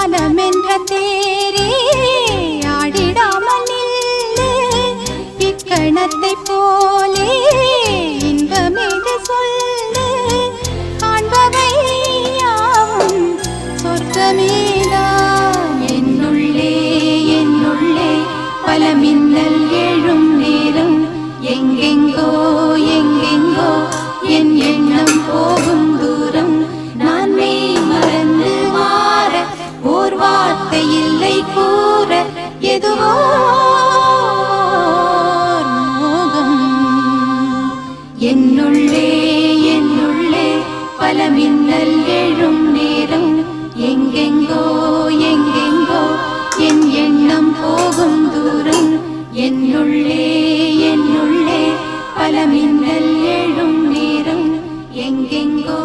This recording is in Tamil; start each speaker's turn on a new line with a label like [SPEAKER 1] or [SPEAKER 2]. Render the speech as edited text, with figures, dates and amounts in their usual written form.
[SPEAKER 1] காலமென்ற தேரே ஆடிடாமல் நில்லு இக்கணத்தை போலே இன்பமேது சொல்லு காண்பவை யாவும் சொர்க்கமேதான் என்னுள்ளே என்னுள்ளே பல மின்னல் எழும் நேரம் எங்கெங்கோ எங்கெங்கோ என் எண்ணம் போகும் தூரம் நான் மெய் மறந்து மாற ஓர் வார்த்தை இல்லை கூற எதுவோ மோகம் என்னுள்ளே என்னுள்ளே பல மின்னல் எழும் நேரம் எங்கெங்கோ எங்கெங்கோ என் எண்ணம் போகும் தூரம் என்னுள்ளே என்னுள்ளே பல மின்னல் எழும் நேரம் எங்கெங்கோ